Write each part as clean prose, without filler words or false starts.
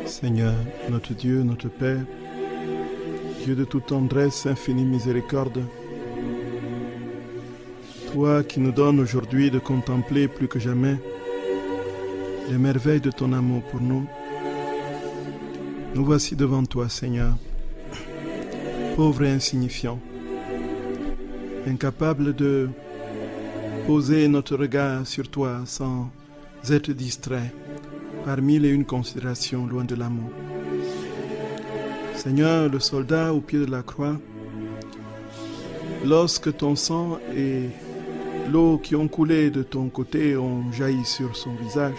Seigneur, notre Dieu, notre Père, Dieu de toute tendresse, infinie miséricorde, toi qui nous donnes aujourd'hui de contempler plus que jamais les merveilles de ton amour pour nous, nous voici devant toi, Seigneur, pauvres et insignifiants, incapables de poser notre regard sur toi sans être distraits par mille et une considérations loin de l'amour. Seigneur, le soldat au pied de la croix, lorsque ton sang et l'eau qui ont coulé de ton côté ont jailli sur son visage,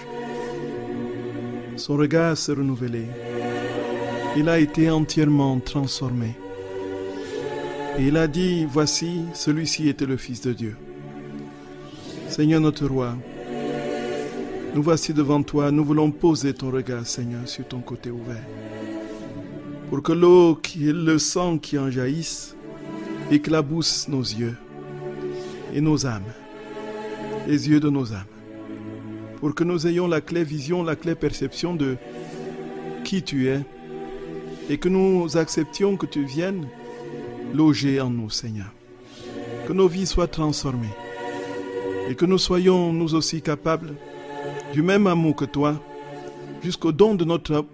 son regard s'est renouvelé. Il a été entièrement transformé. Et il a dit, voici, celui-ci était le Fils de Dieu. Seigneur notre Roi, nous voici devant toi, nous voulons poser ton regard, Seigneur, sur ton côté ouvert. Pour que l'eau, le sang qui en jaillisse, éclabousse nos yeux et nos âmes, les yeux de nos âmes. Pour que nous ayons la claire vision, la claire perception de qui tu es et que nous acceptions que tu viennes loger en nous, Seigneur. Que nos vies soient transformées et que nous soyons nous aussi capables du même amour que toi, jusqu'au don de notre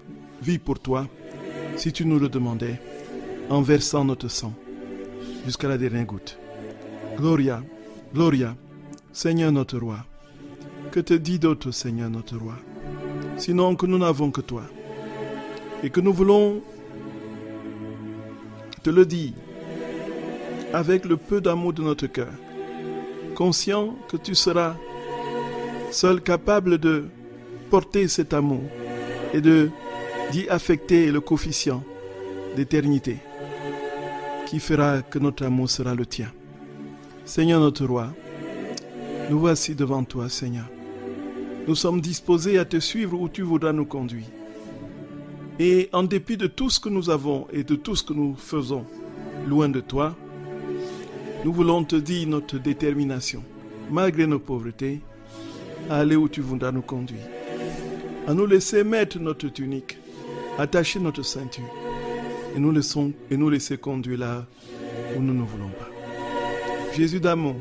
vie pour toi, si tu nous le demandais, en versant notre sang, jusqu'à la dernière goutte. Gloria, Gloria, Seigneur notre Roi. Que te dit d'autre, Seigneur notre Roi, sinon que nous n'avons que toi, et que nous voulons te le dire, avec le peu d'amour de notre cœur, conscient que tu seras seul capable de porter cet amour et d'y affecter le coefficient d'éternité qui fera que notre amour sera le tien. Seigneur notre Roi, nous voici devant toi, Seigneur. Nous sommes disposés à te suivre où tu voudras nous conduire. Et en dépit de tout ce que nous avons et de tout ce que nous faisons loin de toi, nous voulons te dire notre détermination, malgré nos pauvretés, à aller où tu voudras nous conduire, à nous laisser mettre notre tunique, attacher notre ceinture et nous laisser conduire là où nous ne voulons pas. Jésus d'amour,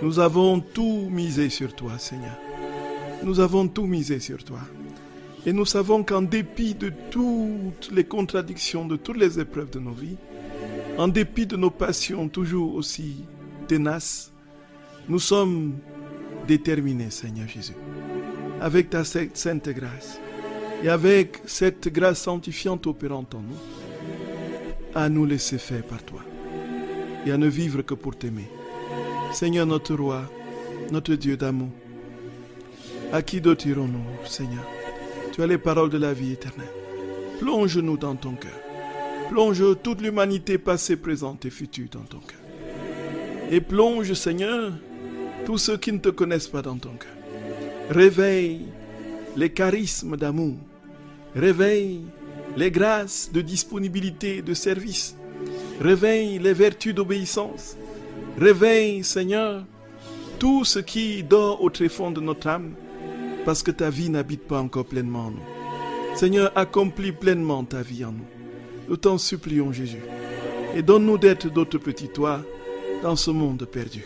nous avons tout misé sur toi, Seigneur. Nous avons tout misé sur toi. Et nous savons qu'en dépit de toutes les contradictions, de toutes les épreuves de nos vies, en dépit de nos passions toujours aussi ténaces, nous sommes déterminés, Seigneur Jésus, avec ta sainte grâce et avec cette grâce sanctifiante opérante en nous, à nous laisser faire par toi et à ne vivre que pour t'aimer. Seigneur notre Roi, notre Dieu d'amour, à qui d'autre irons-nous, Seigneur? Tu as les paroles de la vie éternelle. Plonge-nous dans ton cœur. Plonge toute l'humanité passée, présente et future dans ton cœur. Et plonge, Seigneur, tous ceux qui ne te connaissent pas dans ton cœur. Réveille les charismes d'amour. Réveille les grâces de disponibilité, de service. Réveille les vertus d'obéissance. Réveille, Seigneur, tout ce qui dort au tréfonds de notre âme, parce que ta vie n'habite pas encore pleinement en nous. Seigneur, accomplis pleinement ta vie en nous. Nous t'en supplions, Jésus. Et donne-nous d'être d'autres petits toits dans ce monde perdu.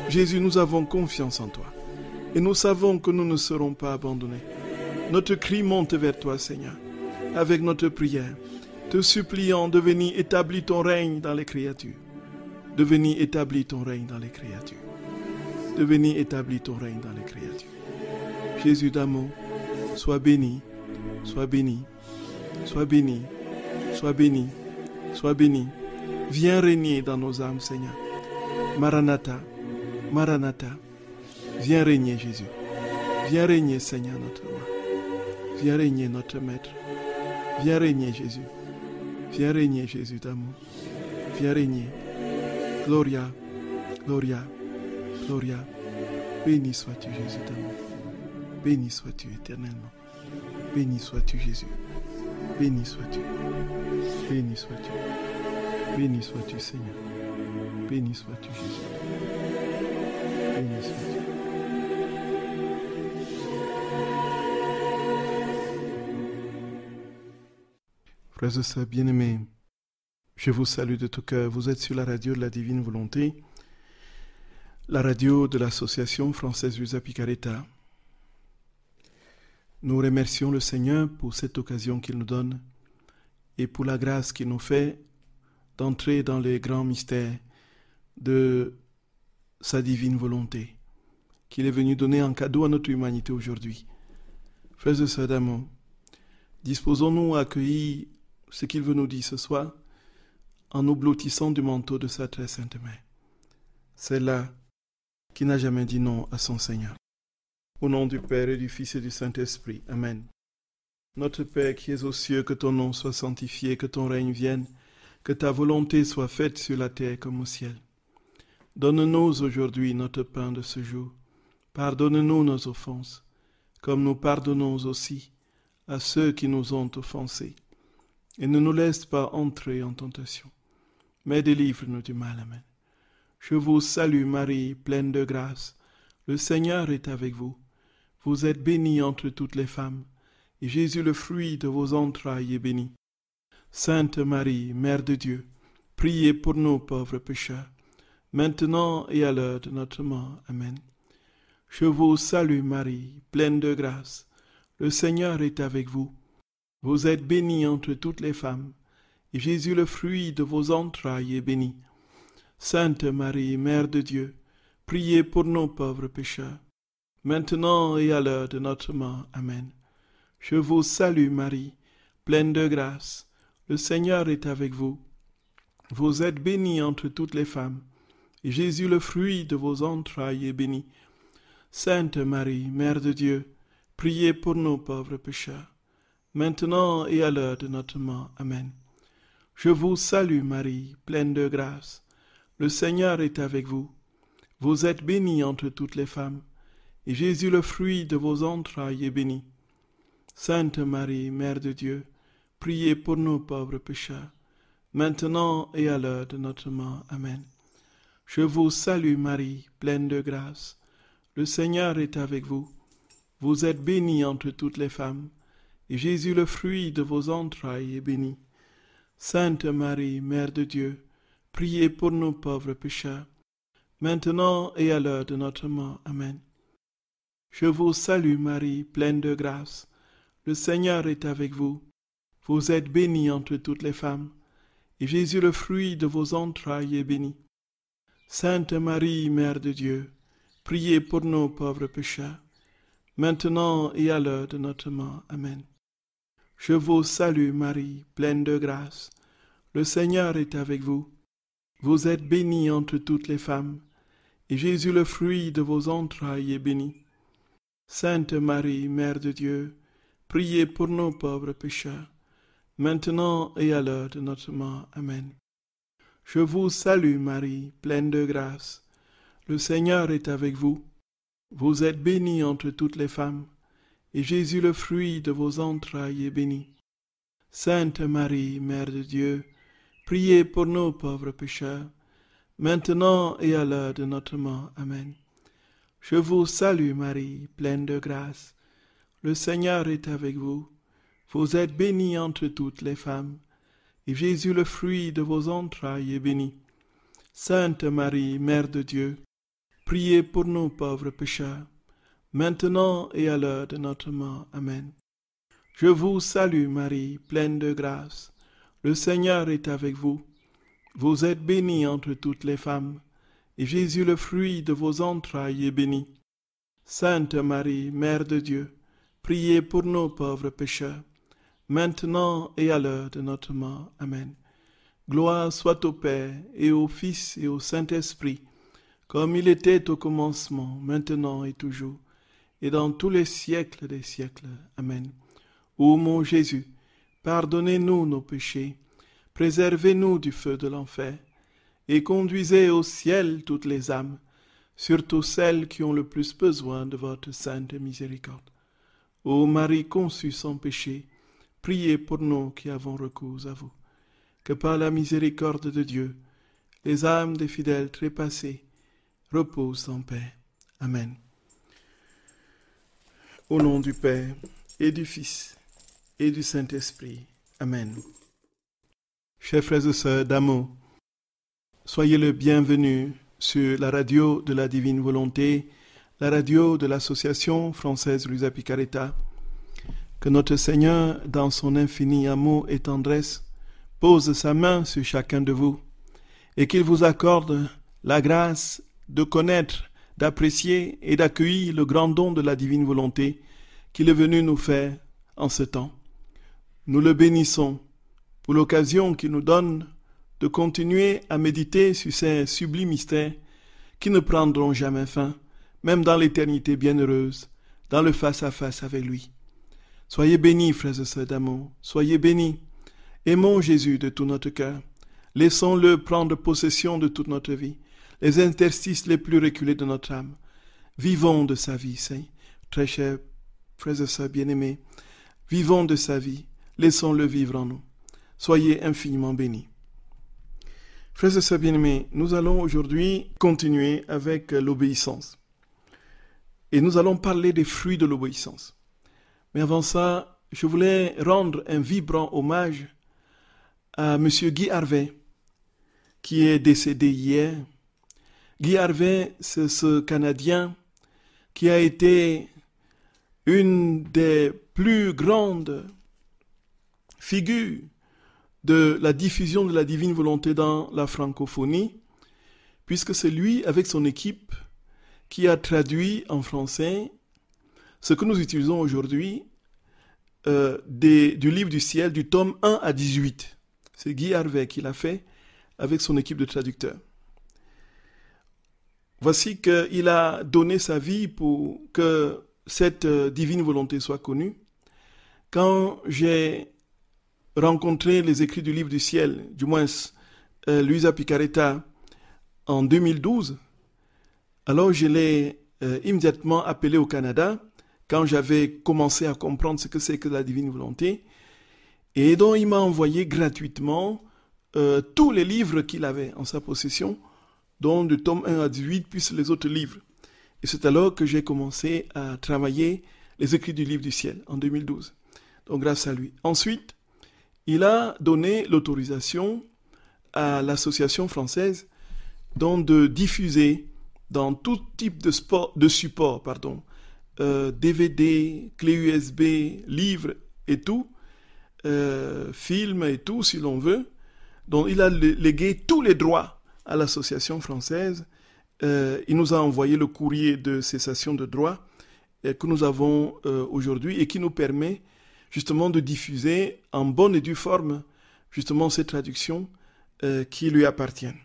Jésus, nous avons confiance en toi. Et nous savons que nous ne serons pas abandonnés. Notre cri monte vers toi, Seigneur, avec notre prière, te suppliant de venir établir ton règne dans les créatures. De venir établir ton règne dans les créatures. De venir établir ton règne dans les créatures. Jésus d'amour, sois béni, sois béni, sois béni, sois béni, sois béni. Viens régner dans nos âmes, Seigneur. Maranatha, Maranatha, viens régner, Jésus. Viens régner, Seigneur notre Roi. Viens régner, notre Maître. Viens régner, Jésus. Viens régner, Jésus d'amour. Viens régner. Gloria, Gloria, Gloria. Béni sois-tu, Jésus d'amour. Béni sois-tu éternellement. Béni sois-tu, Jésus. Béni sois-tu. Béni sois-tu. Béni sois-tu, Seigneur. Béni sois-tu, Jésus. Béni sois-tu. Frères et sœurs bien-aimés, je vous salue de tout cœur. Vous êtes sur la radio de la Divine Volonté, la radio de l'Association française Luisa Picaretta. Nous remercions le Seigneur pour cette occasion qu'il nous donne et pour la grâce qu'il nous fait d'entrer dans les grands mystères de sa divine volonté, qu'il est venu donner en cadeau à notre humanité aujourd'hui. Frères et sœurs d'amour, disposons-nous à accueillir ce qu'il veut nous dire ce soir en nous blottissant du manteau de sa très sainte main. Celle-là qui n'a jamais dit non à son Seigneur. Au nom du Père et du Fils et du Saint-Esprit. Amen. Notre Père qui es aux cieux, que ton nom soit sanctifié, que ton règne vienne, que ta volonté soit faite sur la terre comme au ciel. Donne-nous aujourd'hui notre pain de ce jour. Pardonne-nous nos offenses, comme nous pardonnons aussi à ceux qui nous ont offensés. Et ne nous laisse pas entrer en tentation, mais délivre-nous du mal. Amen. Je vous salue Marie, pleine de grâce. Le Seigneur est avec vous. Vous êtes bénie entre toutes les femmes, et Jésus, le fruit de vos entrailles, est béni. Sainte Marie, Mère de Dieu, priez pour nous pauvres pécheurs, maintenant et à l'heure de notre mort. Amen. Je vous salue Marie, pleine de grâce. Le Seigneur est avec vous. Vous êtes bénie entre toutes les femmes, et Jésus, le fruit de vos entrailles, est béni. Sainte Marie, Mère de Dieu, priez pour nous pauvres pécheurs, maintenant et à l'heure de notre mort. Amen. Je vous salue Marie, pleine de grâce. Le Seigneur est avec vous. Vous êtes bénie entre toutes les femmes, et Jésus, le fruit de vos entrailles, est béni. Sainte Marie, Mère de Dieu, priez pour nous pauvres pécheurs, maintenant et à l'heure de notre mort. Amen. Je vous salue Marie, pleine de grâce. Le Seigneur est avec vous. Vous êtes bénie entre toutes les femmes, et Jésus, le fruit de vos entrailles, est béni. Sainte Marie, Mère de Dieu, priez pour nous pauvres pécheurs, maintenant et à l'heure de notre mort. Amen. Je vous salue Marie, pleine de grâce. Le Seigneur est avec vous. Vous êtes bénie entre toutes les femmes, et Jésus, le fruit de vos entrailles, est béni. Sainte Marie, Mère de Dieu, priez pour nous pauvres pécheurs, maintenant et à l'heure de notre mort. Amen. Je vous salue Marie, pleine de grâce. Le Seigneur est avec vous. Vous êtes bénie entre toutes les femmes, et Jésus, le fruit de vos entrailles, est béni. Sainte Marie, Mère de Dieu, priez pour nous pauvres pécheurs, maintenant et à l'heure de notre mort. Amen. Je vous salue Marie, pleine de grâce. Le Seigneur est avec vous. Vous êtes bénie entre toutes les femmes, et Jésus, le fruit de vos entrailles, est béni. Sainte Marie, Mère de Dieu, priez pour nous pauvres pécheurs, maintenant et à l'heure de notre mort. Amen. Je vous salue Marie, pleine de grâce. Le Seigneur est avec vous. Vous êtes bénie entre toutes les femmes, et Jésus, le fruit de vos entrailles, est béni. Sainte Marie, Mère de Dieu, priez pour nous pauvres pécheurs, maintenant et à l'heure de notre mort. Amen. Je vous salue Marie, pleine de grâce. Le Seigneur est avec vous. Vous êtes bénie entre toutes les femmes, et Jésus, le fruit de vos entrailles, est béni. Sainte Marie, Mère de Dieu, priez pour nous pauvres pécheurs, maintenant et à l'heure de notre mort. Amen. Je vous salue Marie, pleine de grâce. Le Seigneur est avec vous. Vous êtes bénie entre toutes les femmes, et Jésus, le fruit de vos entrailles, est béni. Sainte Marie, Mère de Dieu, priez pour nous pauvres pécheurs, maintenant et à l'heure de notre mort. Amen. Gloire soit au Père, et au Fils, et au Saint-Esprit, comme il était au commencement, maintenant et toujours, et dans tous les siècles des siècles. Amen. Ô mon Jésus, pardonnez-nous nos péchés, préservez-nous du feu de l'enfer, et conduisez au ciel toutes les âmes, surtout celles qui ont le plus besoin de votre sainte miséricorde. Ô Marie conçue sans péché, priez pour nous qui avons recours à vous. Que par la miséricorde de Dieu, les âmes des fidèles trépassés reposent en paix. Amen. Au nom du Père, et du Fils, et du Saint-Esprit. Amen. Chers frères et sœurs d'amour, soyez le bienvenu sur la radio de la Divine Volonté, la radio de l'Association française Luisa Picaretta. Que notre Seigneur, dans son infini amour et tendresse, pose sa main sur chacun de vous et qu'il vous accorde la grâce de connaître, d'apprécier et d'accueillir le grand don de la Divine Volonté qu'il est venu nous faire en ce temps. Nous le bénissons pour l'occasion qu'il nous donne de continuer à méditer sur ces sublimes mystères qui ne prendront jamais fin, même dans l'éternité bienheureuse, dans le face-à-face avec lui. Soyez bénis, frères et sœurs d'amour, soyez bénis. Aimons Jésus de tout notre cœur. Laissons-le prendre possession de toute notre vie, les interstices les plus reculés de notre âme. Vivons de sa vie, très chers frères et sœurs bien-aimés. Vivons de sa vie, laissons-le vivre en nous. Soyez infiniment bénis. Frères et sœurs bien-aimés, nous allons aujourd'hui continuer avec l'obéissance. Et nous allons parler des fruits de l'obéissance. Mais avant ça, je voulais rendre un vibrant hommage à M. Guy Harvey, qui est décédé hier. Guy Harvey, c'est ce Canadien qui a été une des plus grandes figures de la diffusion de la divine volonté dans la francophonie, puisque c'est lui, avec son équipe, qui a traduit en français ce que nous utilisons aujourd'hui du livre du ciel, du tome 1 à 18. C'est Guy Harvey qui l'a fait avec son équipe de traducteurs. Voici qu'il a donné sa vie pour que cette divine volonté soit connue. Quand j'ai rencontré les écrits du livre du ciel, du moins Luisa Picaretta, en 2012, alors je l'ai immédiatement appelé au Canada, quand j'avais commencé à comprendre ce que c'est que la divine volonté, et donc il m'a envoyé gratuitement tous les livres qu'il avait en sa possession, dont du tome 1 à 18, puis les autres livres. Et c'est alors que j'ai commencé à travailler les écrits du livre du ciel, en 2012. Donc grâce à lui. Ensuite, il a donné l'autorisation à l'association française de diffuser dans tout type de support, DVD, clé USB, livres et tout, films et tout si l'on veut. Donc il a légué tous les droits à l'association française. Il nous a envoyé le courrier de cessation de droits que nous avons aujourd'hui et qui nous permet justement de diffuser en bonne et due forme justement ces traductions qui lui appartiennent.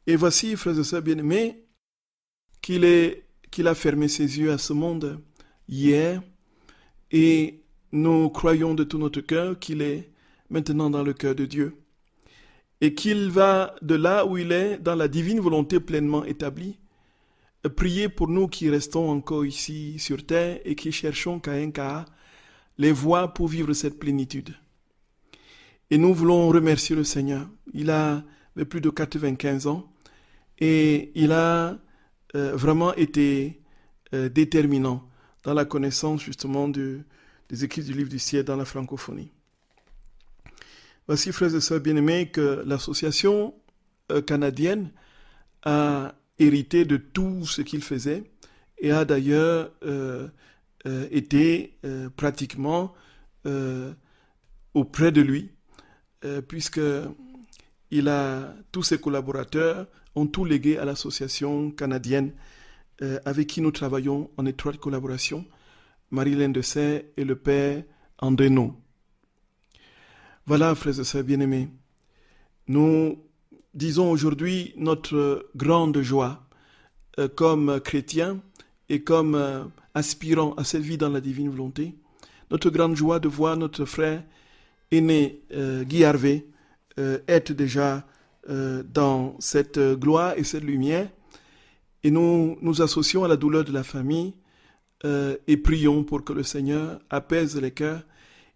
Et voici, frères et sœurs bien-aimés, qu'il a fermé ses yeux à ce monde hier, et nous croyons de tout notre cœur qu'il est maintenant dans le cœur de Dieu, et qu'il va de là où il est, dans la divine volonté pleinement établie, prier pour nous qui restons encore ici sur terre et qui cherchons qu'à les voies pour vivre cette plénitude. Et nous voulons remercier le Seigneur. Il a plus de 95 ans et il a vraiment été déterminant dans la connaissance justement des écrits du livre du ciel dans la francophonie. Voici, frères et sœurs bien-aimés, que l'association canadienne a hérité de tout ce qu'il faisait et a d'ailleurs été pratiquement auprès de lui, puisque tous ses collaborateurs ont tout légué à l'association canadienne avec qui nous travaillons en étroite collaboration, Marie-Hélène de Dessay et le père André No. Voilà, frères et sœurs bien-aimés, nous disons aujourd'hui notre grande joie comme chrétiens et comme aspirant à cette vie dans la divine volonté, notre grande joie de voir notre frère aîné Guy Harvey être déjà dans cette gloire et cette lumière, et nous nous associons à la douleur de la famille et prions pour que le Seigneur apaise les cœurs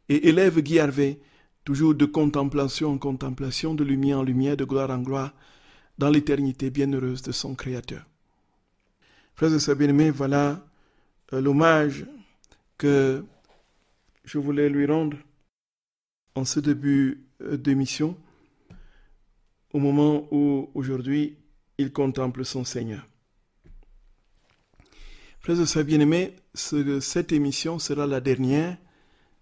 et élève Guy Harvey toujours de contemplation en contemplation, de lumière en lumière, de gloire en gloire, dans l'éternité bienheureuse de son Créateur. Frères et sœurs bien-aimés, voilà l'hommage que je voulais lui rendre en ce début démission au moment où aujourd'hui il contemple son Seigneur. Frères et sœurs bien-aimés, cette émission sera la dernière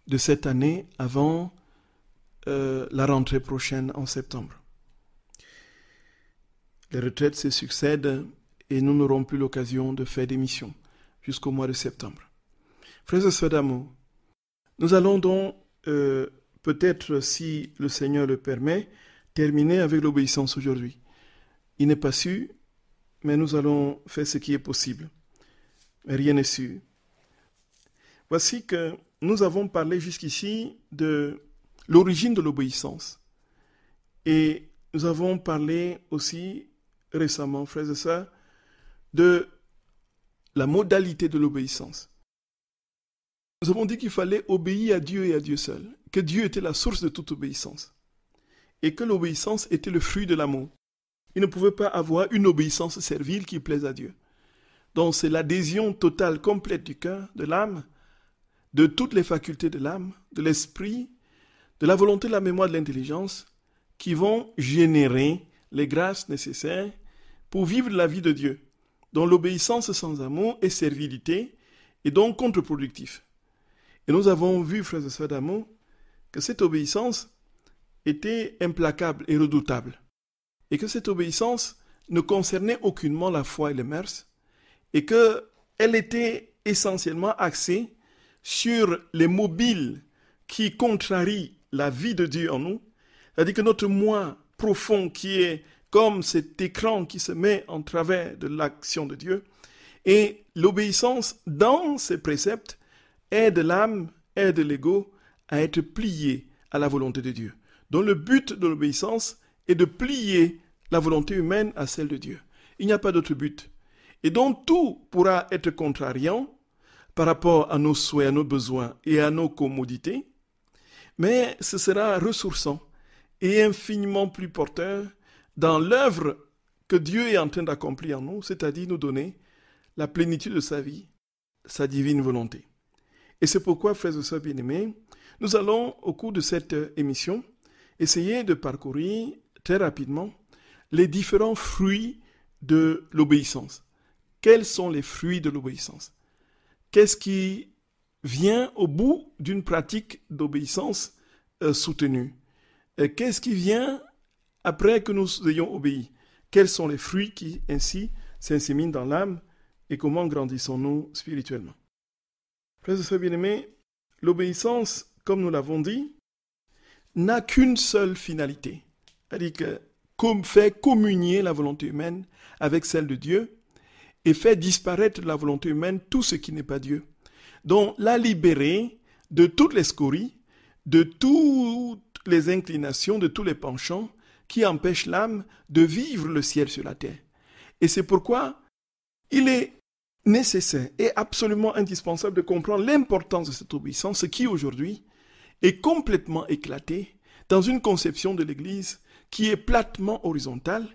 de cette année avant la rentrée prochaine en septembre. Les retraites se succèdent et nous n'aurons plus l'occasion de faire d'émission jusqu'au mois de septembre. Frères et sœurs d'amour, nous allons donc, peut-être si le Seigneur le permet, terminer avec l'obéissance aujourd'hui. Il n'est pas sûr, mais nous allons faire ce qui est possible. Mais rien n'est sûr. Voici que nous avons parlé jusqu'ici de l'origine de l'obéissance. Et nous avons parlé aussi récemment, frères et sœurs, de la modalité de l'obéissance. Nous avons dit qu'il fallait obéir à Dieu et à Dieu seul, que Dieu était la source de toute obéissance et que l'obéissance était le fruit de l'amour. Il ne pouvait pas avoir une obéissance servile qui plaise à Dieu. Donc c'est l'adhésion totale, complète du cœur, de l'âme, de toutes les facultés de l'âme, de l'esprit, de la volonté, de la mémoire, de l'intelligence, qui vont générer les grâces nécessaires pour vivre la vie de Dieu. Donc l'obéissance sans amour est servilité et donc contre-productif. Et nous avons vu, frères et sœurs d'amour, que cette obéissance était implacable et redoutable. Et que cette obéissance ne concernait aucunement la foi et les mœurs, et qu'elle était essentiellement axée sur les mobiles qui contrarient la vie de Dieu en nous, c'est-à-dire que notre moi profond qui est comme cet écran qui se met en travers de l'action de Dieu, et l'obéissance dans ses préceptes aide l'âme, aide l'ego à être plié à la volonté de Dieu. Donc le but de l'obéissance est de plier la volonté humaine à celle de Dieu. Il n'y a pas d'autre but. Et donc tout pourra être contrariant par rapport à nos souhaits, à nos besoins et à nos commodités, mais ce sera ressourçant et infiniment plus porteur dans l'œuvre que Dieu est en train d'accomplir en nous, c'est-à-dire nous donner la plénitude de sa vie, sa divine volonté. Et c'est pourquoi, frères et sœurs bien-aimés, nous allons, au cours de cette émission, essayer de parcourir très rapidement les différents fruits de l'obéissance. Quels sont les fruits de l'obéissance? Qu'est-ce qui vient au bout d'une pratique d'obéissance soutenue? Qu'est-ce qui vient après que nous ayons obéi? Quels sont les fruits qui ainsi s'inséminent dans l'âme et comment grandissons-nous spirituellement? Frères et sœurs bien-aimés, l'obéissance, comme nous l'avons dit, n'a qu'une seule finalité, c'est-à-dire que faire communier la volonté humaine avec celle de Dieu et faire disparaître de la volonté humaine tout ce qui n'est pas Dieu. Donc la libérer de toutes les scories, de toutes les inclinations, de tous les penchants qui empêchent l'âme de vivre le ciel sur la terre. Et c'est pourquoi il est nécessaire et absolument indispensable de comprendre l'importance de cette obéissance qui aujourd'hui est complètement éclatée dans une conception de l'Église qui est platement horizontale,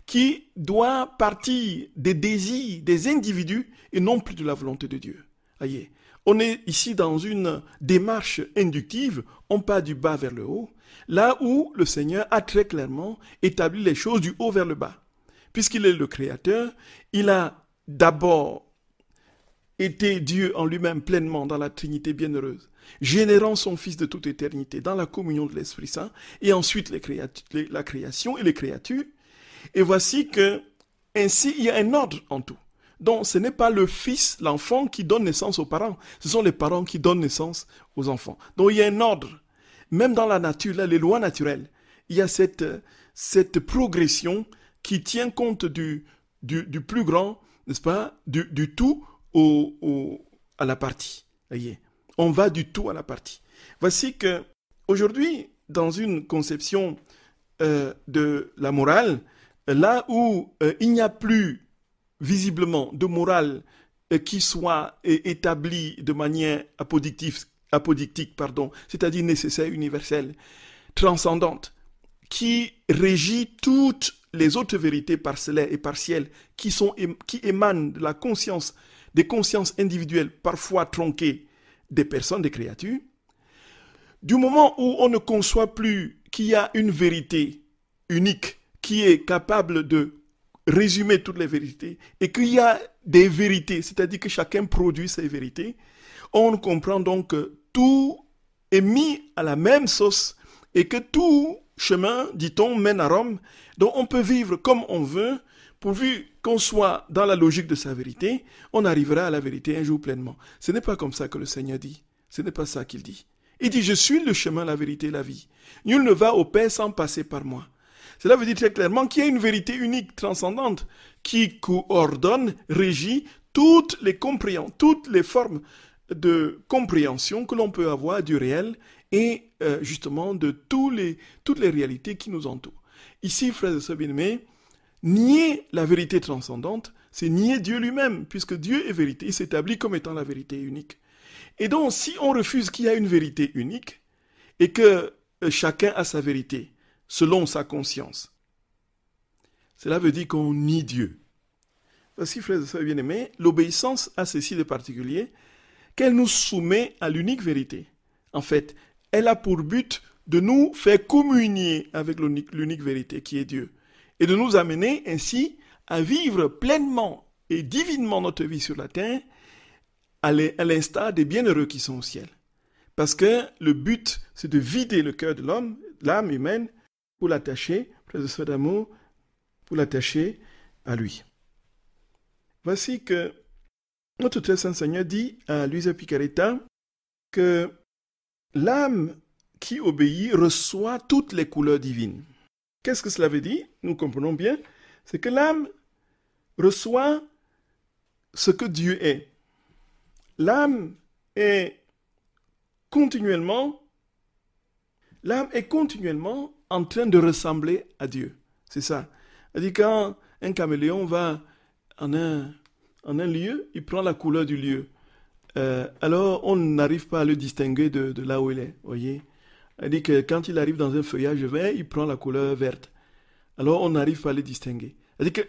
qui doit partir des désirs des individus et non plus de la volonté de Dieu. Voyez, on est ici dans une démarche inductive, on part du bas vers le haut, là où le Seigneur a très clairement établi les choses du haut vers le bas. Puisqu'il est le Créateur, il a d'abord été Dieu en lui-même pleinement dans la Trinité bienheureuse, générant son Fils de toute éternité dans la communion de l'Esprit Saint, et ensuite la création et les créatures. Et voici que, ainsi, il y a un ordre en tout. Donc, ce n'est pas le fils, l'enfant, qui donne naissance aux parents. Ce sont les parents qui donnent naissance aux enfants. Donc, il y a un ordre. Même dans la nature, là, les lois naturelles, il y a cette progression qui tient compte du plus grand, n'est-ce pas, du tout à la partie. Voyez, on va du tout à la partie. Voici que, aujourd'hui, dans une conception de la morale, là où il n'y a plus visiblement de morale qui soit établie de manière apodictique, c'est-à-dire nécessaire, universelle, transcendante, qui régit toutes les autres vérités parcellaires et partielles qui émanent de la conscience, des consciences individuelles parfois tronquées des personnes, des créatures. Du moment où on ne conçoit plus qu'il y a une vérité unique qui est capable de résumer toutes les vérités et qu'il y a des vérités, c'est-à-dire que chacun produit ses vérités, on comprend donc que tout est mis à la même sauce et que tout chemin, dit-on, mène à Rome. Donc on peut vivre comme on veut, pourvu qu'on soit dans la logique de sa vérité, on arrivera à la vérité un jour pleinement. Ce n'est pas comme ça que le Seigneur dit. Ce n'est pas ça qu'il dit. Il dit, je suis le chemin, la vérité et la vie. Nul ne va au Père sans passer par moi. Cela veut dire très clairement qu'il y a une vérité unique, transcendante, qui coordonne, régit toutes les formes de compréhension que l'on peut avoir du réel et justement de toutes les réalités qui nous entourent. Ici, frères et sœurs bien-aimés, nier la vérité transcendante, c'est nier Dieu lui-même, puisque Dieu est vérité, il s'établit comme étant la vérité unique. Et donc, si on refuse qu'il y a une vérité unique, et que chacun a sa vérité, selon sa conscience, cela veut dire qu'on nie Dieu. Voici, frères et sœurs bien-aimés, l'obéissance a ceci de particulier, qu'elle nous soumet à l'unique vérité. En fait, elle a pour but de nous faire communier avec l'unique vérité qui est Dieu, et de nous amener ainsi à vivre pleinement et divinement notre vie sur la terre, à l'instar des bienheureux qui sont au ciel. Parce que le but, c'est de vider le cœur de l'homme, l'âme humaine, pour l'attacher, frères et sœurs d'amour, pour l'attacher à lui. Voici que notre très saint Seigneur dit à Luisa Picaretta que l'âme qui obéit reçoit toutes les couleurs divines. Qu'est-ce que cela veut dire? Nous comprenons bien. C'est que l'âme reçoit ce que Dieu est. L'âme est continuellement en train de ressembler à Dieu. C'est ça. C'est-à-dire quand un caméléon va en un lieu, il prend la couleur du lieu. Alors on n'arrive pas à le distinguer de là où il est. Voyez? C'est-à-dire que quand il arrive dans un feuillage vert, il prend la couleur verte. Alors on n'arrive pas à le distinguer. C'est-à-dire que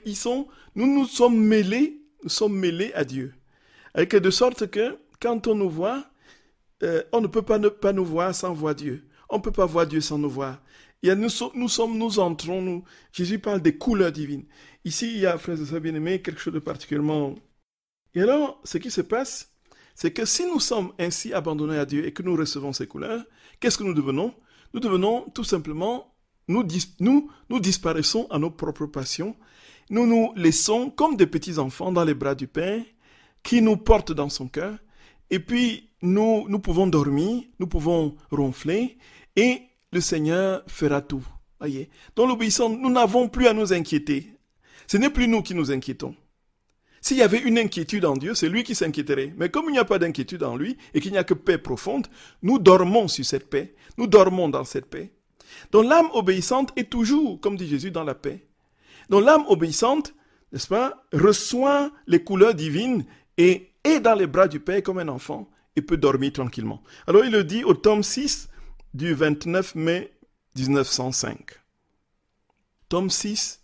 nous sommes mêlés à Dieu. De sorte que quand on nous voit, on ne peut pas nous voir sans voir Dieu. On ne peut pas voir Dieu sans nous voir. Jésus parle des couleurs divines. Ici, il y a, frères et sœurs bien-aimés, quelque chose de particulièrement... Et alors, ce qui se passe, c'est que si nous sommes ainsi abandonnés à Dieu et que nous recevons ces couleurs, qu'est-ce que nous devenons? Nous devenons tout simplement, nous disparaissons à nos propres passions. Nous nous laissons comme des petits enfants dans les bras du Père qui nous porte dans son cœur. Et puis, nous pouvons dormir, nous pouvons ronfler et le Seigneur fera tout. Voyez. Dans l'obéissance, nous n'avons plus à nous inquiéter. Ce n'est plus nous qui nous inquiétons. S'il y avait une inquiétude en Dieu, c'est lui qui s'inquiéterait. Mais comme il n'y a pas d'inquiétude en lui et qu'il n'y a que paix profonde, nous dormons sur cette paix. Nous dormons dans cette paix. Donc l'âme obéissante est toujours, comme dit Jésus, dans la paix. Donc l'âme obéissante, n'est-ce pas, reçoit les couleurs divines et est dans les bras du Père comme un enfant et peut dormir tranquillement. Alors il le dit au tome 6 du 29 mai 1905. Tome 6,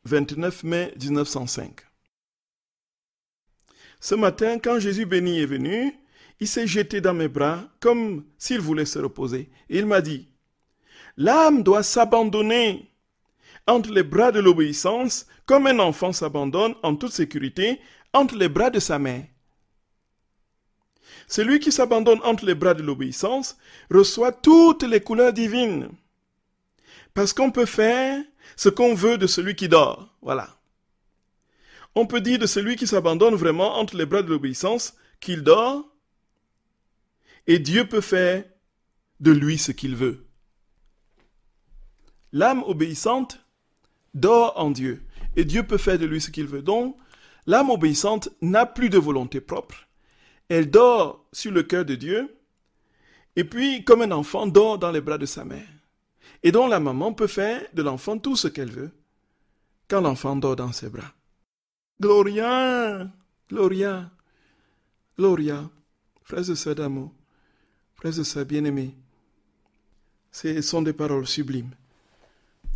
29 mai 1905. Ce matin, quand Jésus béni est venu, il s'est jeté dans mes bras comme s'il voulait se reposer. Et il m'a dit, l'âme doit s'abandonner entre les bras de l'obéissance comme un enfant s'abandonne en toute sécurité entre les bras de sa mère. Celui qui s'abandonne entre les bras de l'obéissance reçoit toutes les couleurs divines. Parce qu'on peut faire ce qu'on veut de celui qui dort. Voilà. On peut dire de celui qui s'abandonne vraiment entre les bras de l'obéissance qu'il dort et Dieu peut faire de lui ce qu'il veut. L'âme obéissante dort en Dieu et Dieu peut faire de lui ce qu'il veut. Donc, l'âme obéissante n'a plus de volonté propre. Elle dort sur le cœur de Dieu et puis, comme un enfant, dort dans les bras de sa mère. Et donc, la maman peut faire de l'enfant tout ce qu'elle veut quand l'enfant dort dans ses bras. Gloria, Gloria, Gloria, frères et sœurs d'amour, frères et sœurs bien-aimés. Ce sont des paroles sublimes,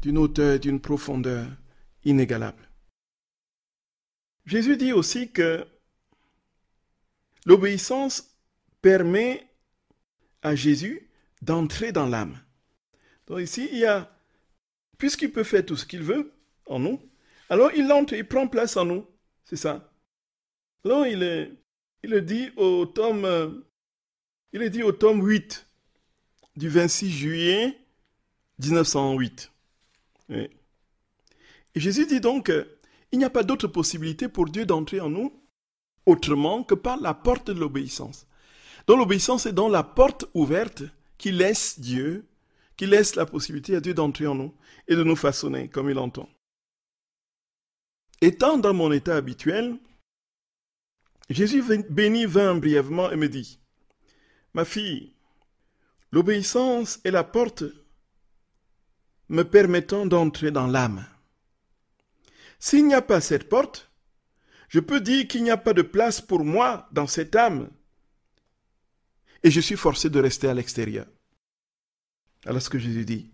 d'une hauteur, d'une profondeur inégalable. Jésus dit aussi que l'obéissance permet à Jésus d'entrer dans l'âme. Donc ici, puisqu'il peut faire tout ce qu'il veut en nous, alors il entre, il prend place en nous. C'est ça. Alors il est dit au tome 8 du 26 juillet 1908. Oui. Et Jésus dit donc, il n'y a pas d'autre possibilité pour Dieu d'entrer en nous autrement que par la porte de l'obéissance. Donc l'obéissance est dans la porte ouverte qui laisse Dieu, qui laisse la possibilité à Dieu d'entrer en nous et de nous façonner comme il entend. Étant dans mon état habituel, Jésus bénit vint brièvement et me dit, « Ma fille, l'obéissance est la porte me permettant d'entrer dans l'âme. S'il n'y a pas cette porte, je peux dire qu'il n'y a pas de place pour moi dans cette âme et je suis forcé de rester à l'extérieur. » Alors ce que Jésus dit.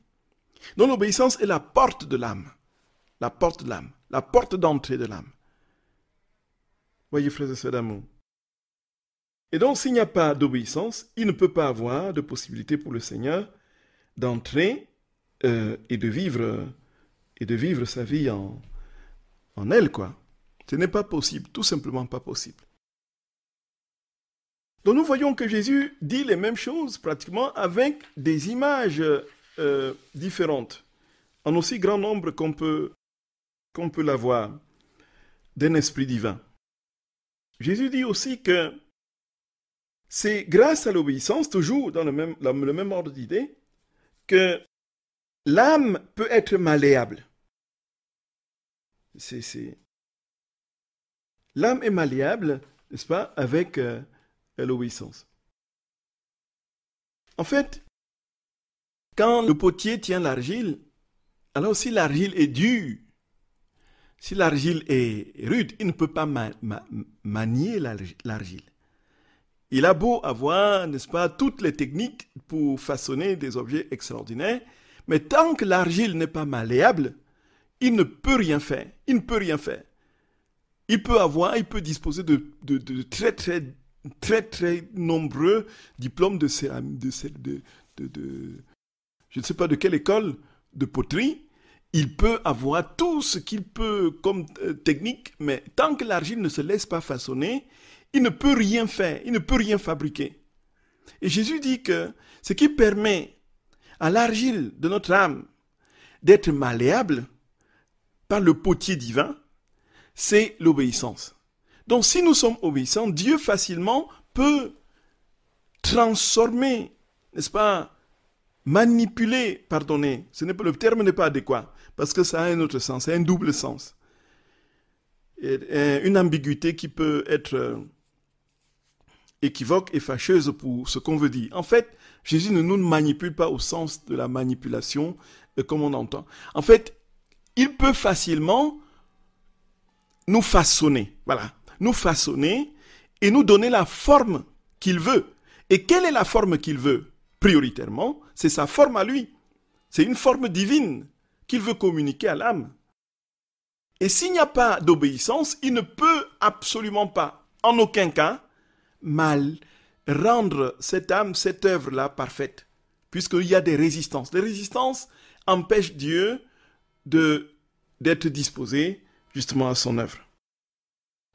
Donc l'obéissance est la porte de l'âme, la porte de l'âme, la porte d'entrée de l'âme. Voyez, frères et sœurs d'amour. Et donc, s'il n'y a pas d'obéissance, il ne peut pas avoir de possibilité pour le Seigneur d'entrer et de vivre sa vie en elle, quoi. Ce n'est pas possible, tout simplement pas possible. Donc, nous voyons que Jésus dit les mêmes choses pratiquement avec des images différentes, en aussi grand nombre qu'on peut l'avoir, d'un esprit divin. Jésus dit aussi que c'est grâce à l'obéissance, toujours dans le même ordre d'idée, que l'âme peut être malléable. L'âme est malléable, n'est-ce pas, avec l'obéissance. En fait, quand le potier tient l'argile, alors si l'argile est dure, si l'argile est rude, il ne peut pas manier l'argile. Il a beau avoir, n'est-ce pas, toutes les techniques pour façonner des objets extraordinaires, mais tant que l'argile n'est pas malléable, il ne peut rien faire. Il ne peut rien faire. Il peut disposer de très nombreux diplômes de céramique, je ne sais pas de quelle école de poterie. Il peut avoir tout ce qu'il peut comme technique, mais tant que l'argile ne se laisse pas façonner, il ne peut rien faire, il ne peut rien fabriquer. Et Jésus dit que ce qui permet à l'argile de notre âme d'être malléable par le potier divin, c'est l'obéissance. Donc si nous sommes obéissants, Dieu facilement peut transformer, n'est-ce pas, manipuler, pardonnez, le terme n'est pas adéquat, parce que ça a un autre sens, c'est un double sens. Une ambiguïté qui peut être équivoque et fâcheuse pour ce qu'on veut dire. En fait, Jésus ne nous manipule pas au sens de la manipulation comme on entend. En fait, il peut facilement nous façonner, voilà, nous façonner et nous donner la forme qu'il veut. Et quelle est la forme qu'il veut? Prioritairement, c'est sa forme à lui. C'est une forme divine qu'il veut communiquer à l'âme. Et s'il n'y a pas d'obéissance, il ne peut absolument pas, en aucun cas, rendre cette âme, cette œuvre-là parfaite, puisqu'il y a des résistances. Les résistances empêchent Dieu d'être disposé justement à son œuvre.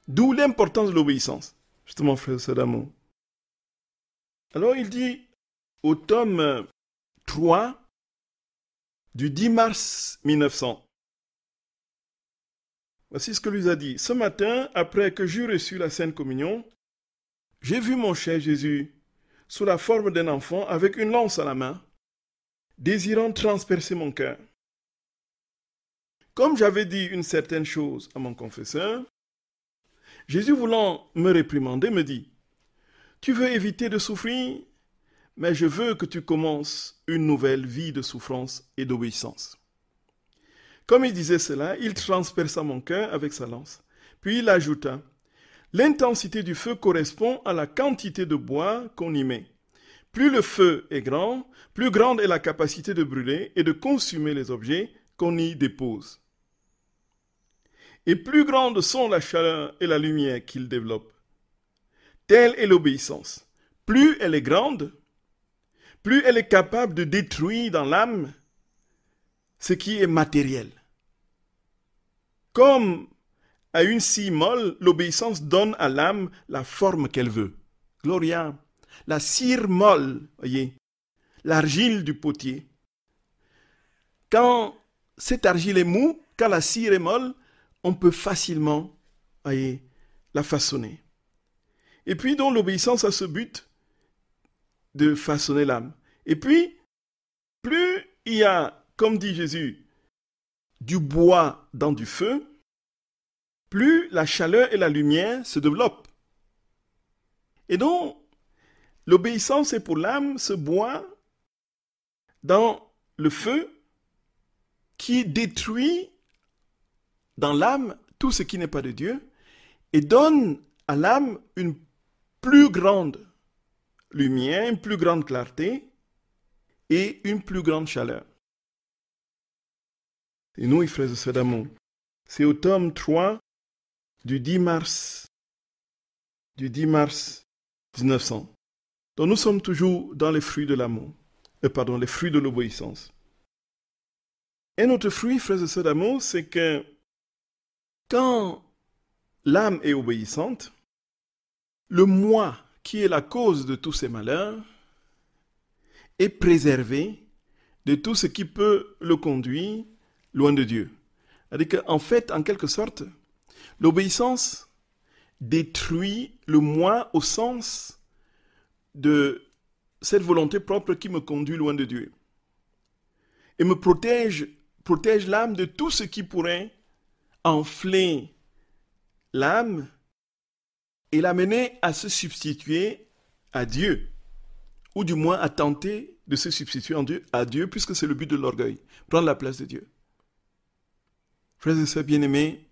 D'où l'importance de l'obéissance, justement, frère Sadamo. Alors il dit au tome 3 du 10 mars 1900, voici ce que lui a dit. Ce matin, après que j'eus reçu la Sainte Communion, j'ai vu mon cher Jésus sous la forme d'un enfant avec une lance à la main, désirant transpercer mon cœur. Comme j'avais dit une certaine chose à mon confesseur, Jésus voulant me réprimander me dit, « Tu veux éviter de souffrir, mais je veux que tu commences une nouvelle vie de souffrance et d'obéissance. » Comme il disait cela, il transperça mon cœur avec sa lance. Puis il ajouta, « L'intensité du feu correspond à la quantité de bois qu'on y met. Plus le feu est grand, plus grande est la capacité de brûler et de consumer les objets qu'on y dépose. Et plus grandes sont la chaleur et la lumière qu'il développe. Telle est l'obéissance. Plus elle est grande, plus elle est capable de détruire dans l'âme ce qui est matériel. Comme à une scie molle, l'obéissance donne à l'âme la forme qu'elle veut. Gloria, la cire molle, voyez, l'argile du potier. Quand cette argile est mou, quand la cire est molle, on peut facilement, voyez, la façonner. Et puis donc l'obéissance a ce but de façonner l'âme. Et puis, plus il y a, comme dit Jésus, du bois dans du feu, plus la chaleur et la lumière se développent. Et donc, l'obéissance est pour l'âme ce bois dans le feu qui détruit dans l'âme tout ce qui n'est pas de Dieu et donne à l'âme une plus grande lumière, une plus grande clarté et une plus grande chaleur. Et nous, frères et sœurs d'amour, c'est au tome 3 du 10 mars 1900. Donc nous sommes toujours dans les fruits de l'amour, les fruits de l'obéissance. Et notre fruit, frères et sœurs d'amour, c'est que quand l'âme est obéissante, le moi qui est la cause de tous ces malheurs est préservé de tout ce qui peut le conduire loin de Dieu. C'est-à-dire qu'en fait, en quelque sorte, l'obéissance détruit le moi au sens de cette volonté propre qui me conduit loin de Dieu. Et me protège l'âme de tout ce qui pourrait enfler l'âme et l'amener à se substituer à Dieu, ou du moins à tenter de se substituer à Dieu, puisque c'est le but de l'orgueil, prendre la place de Dieu. Frères et sœurs bien-aimés,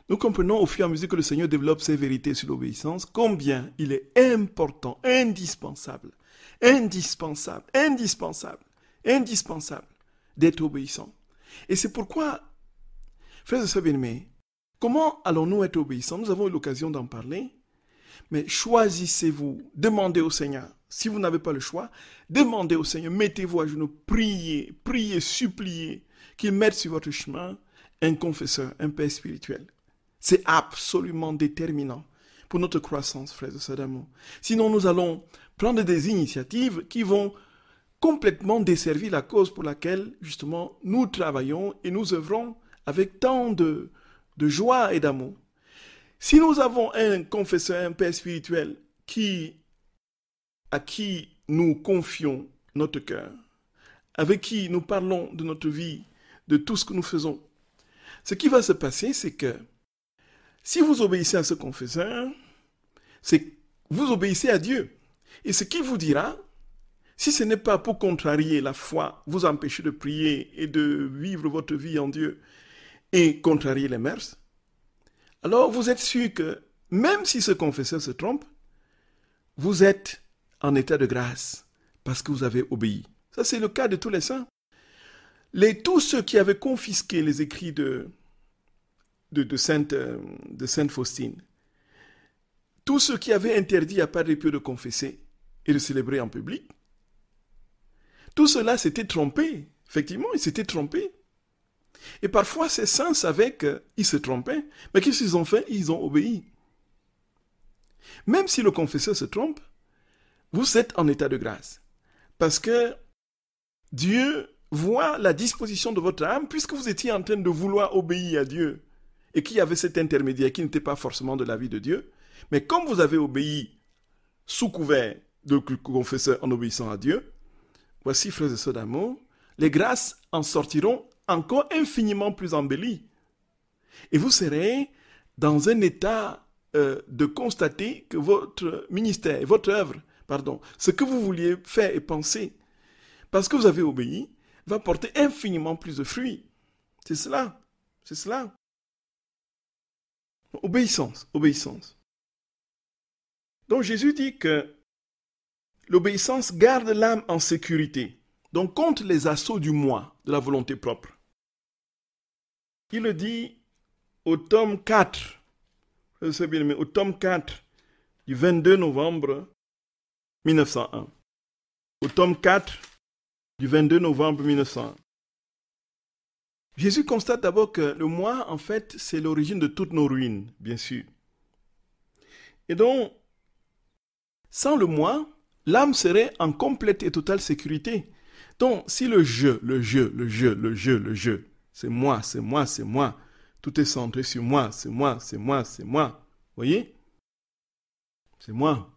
nous comprenons au fur et à mesure que le Seigneur développe ses vérités sur l'obéissance, combien il est important, indispensable d'être obéissant. Et c'est pourquoi, frères et sœurs bien-aimés, comment allons-nous être obéissants? Nous avons eu l'occasion d'en parler, mais choisissez-vous, demandez au Seigneur. Si vous n'avez pas le choix, demandez au Seigneur, mettez-vous à genoux, priez, suppliez, qu'il mette sur votre chemin un confesseur, un père spirituel. C'est absolument déterminant pour notre croissance, frères et sœurs d'amour. Sinon, nous allons prendre des initiatives qui vont complètement desservir la cause pour laquelle, justement, nous travaillons et nous œuvrons avec tant de joie et d'amour. Si nous avons un confesseur, un père spirituel à qui nous confions notre cœur, avec qui nous parlons de notre vie, de tout ce que nous faisons, ce qui va se passer, c'est que si vous obéissez à ce confesseur, c'est que vous obéissez à Dieu. Et ce qu'il vous dira, si ce n'est pas pour contrarier la foi, vous empêcher de prier et de vivre votre vie en Dieu et contrarier les mœurs, alors vous êtes sûr que même si ce confesseur se trompe, vous êtes en état de grâce parce que vous avez obéi. Ça, c'est le cas de tous les saints. Tous ceux qui avaient confisqué les écrits de Sainte Faustine, tous ceux qui avaient interdit à Padre Pio de confesser et de célébrer en public, tout cela s'était trompé. Effectivement, ils s'étaient trompés. Et parfois, ces saints savaient qu'ils se trompaient, mais qu'est-ce qu'ils ont fait? Ils ont obéi. Même si le confesseur se trompe, vous êtes en état de grâce. Parce que Dieu voit la disposition de votre âme, puisque vous étiez en train de vouloir obéir à Dieu, et qu'il y avait cet intermédiaire qui n'était pas forcément de la vie de Dieu. Mais comme vous avez obéi sous couvert de confesseur en obéissant à Dieu, voici, frères et sœurs d'amour, les grâces en sortiront encore infiniment plus embellies. Et vous serez dans un état de constater que votre ministère, votre œuvre, ce que vous vouliez faire et penser, parce que vous avez obéi, va porter infiniment plus de fruits. C'est cela. Obéissance. Donc Jésus dit que l'obéissance garde l'âme en sécurité, donc contre les assauts du moi, de la volonté propre. Il le dit au tome 4, au tome 4 du 22 novembre 1901. Au tome 4 du 22 novembre 1901. Jésus constate d'abord que le moi, en fait, c'est l'origine de toutes nos ruines, bien sûr. Et donc, sans le moi, l'âme serait en complète et totale sécurité. Donc, si le je, c'est moi, c'est moi, c'est moi, tout est centré sur moi, c'est moi, c'est moi, c'est moi, voyez? C'est moi.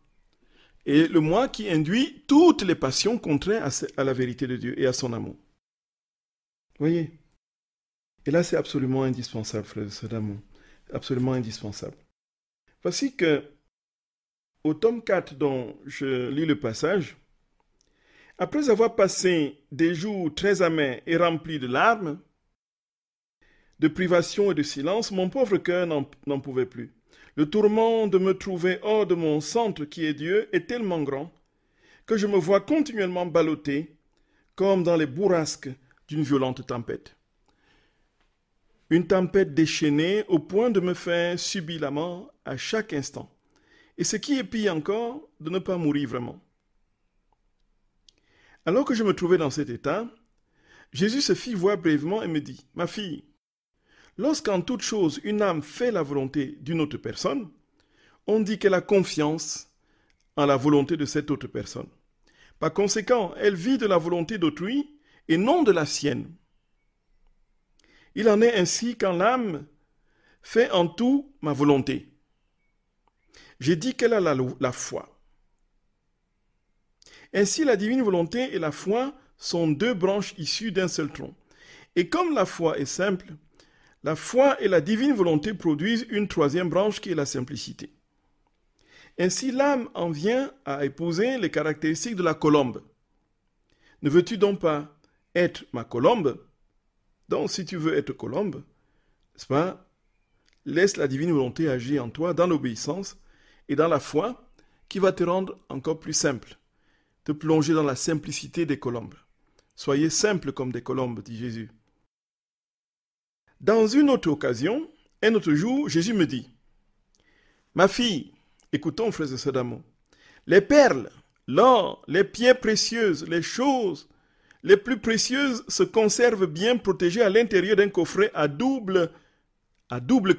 Et le moi qui induit toutes les passions contraires à la vérité de Dieu et à son amour. Voyez? Et là, c'est absolument indispensable, frères et sœurs d'amour. Absolument indispensable. Voici que, au tome 4 dont je lis le passage, après avoir passé des jours très amers et remplis de larmes, de privations et de silence, mon pauvre cœur n'en pouvait plus. Le tourment de me trouver hors de mon centre qui est Dieu est tellement grand que je me vois continuellement ballotté comme dans les bourrasques d'une violente tempête. Une tempête déchaînée au point de me faire subir la mort à chaque instant. Et ce qui est pire encore, de ne pas mourir vraiment. Alors que je me trouvais dans cet état, Jésus se fit voir brièvement et me dit, « Ma fille, lorsqu'en toute chose une âme fait la volonté d'une autre personne, on dit qu'elle a confiance en la volonté de cette autre personne. Par conséquent, elle vit de la volonté d'autrui et non de la sienne. Il en est ainsi quand l'âme fait en tout ma volonté. J'ai dit qu'elle a la foi. Ainsi, la divine volonté et la foi sont deux branches issues d'un seul tronc. Et comme la foi est simple, la foi et la divine volonté produisent une troisième branche qui est la simplicité. Ainsi, l'âme en vient à épouser les caractéristiques de la colombe. Ne veux-tu donc pas être ma colombe? Donc, si tu veux être colombe, n'est-ce pas, laisse la divine volonté agir en toi dans l'obéissance et dans la foi qui va te rendre encore plus simple, te plonger dans la simplicité des colombes. Soyez simples comme des colombes, dit Jésus. Dans une autre occasion, un autre jour, Jésus me dit, « Ma fille, écoutons, frères et sœurs d'amour, les perles, l'or, les pierres précieuses, les choses les plus précieuses se conservent bien protégées à l'intérieur d'un coffret à double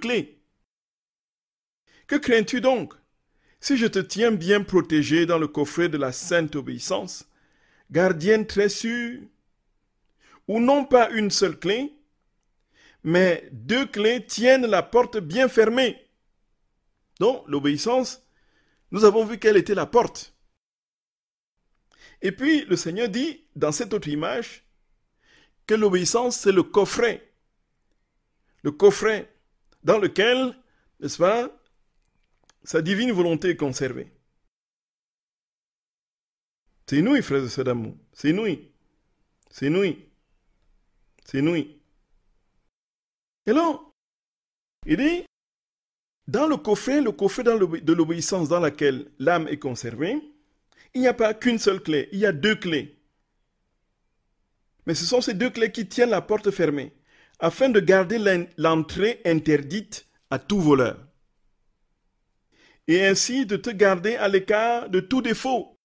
clé. Que crains-tu donc? Si je te tiens bien protégé dans le coffret de la sainte obéissance, gardienne très sûre, où non pas une seule clé, mais deux clés tiennent la porte bien fermée. » Donc, l'obéissance, nous avons vu quelle était la porte. Et puis, le Seigneur dit, dans cette autre image, que l'obéissance, c'est le coffret. Le coffret dans lequel, n'est-ce pas, sa divine volonté est conservée. C'est inouï, frères et sœurs d'amour. C'est inouï. C'est inouï. C'est inouï. Et là, il dit, dans le coffret de l'obéissance dans laquelle l'âme est conservée, il n'y a pas qu'une seule clé, il y a deux clés. Mais ce sont ces deux clés qui tiennent la porte fermée, afin de garder l'entrée interdite à tout voleur. Et ainsi de te garder à l'écart de tout défaut.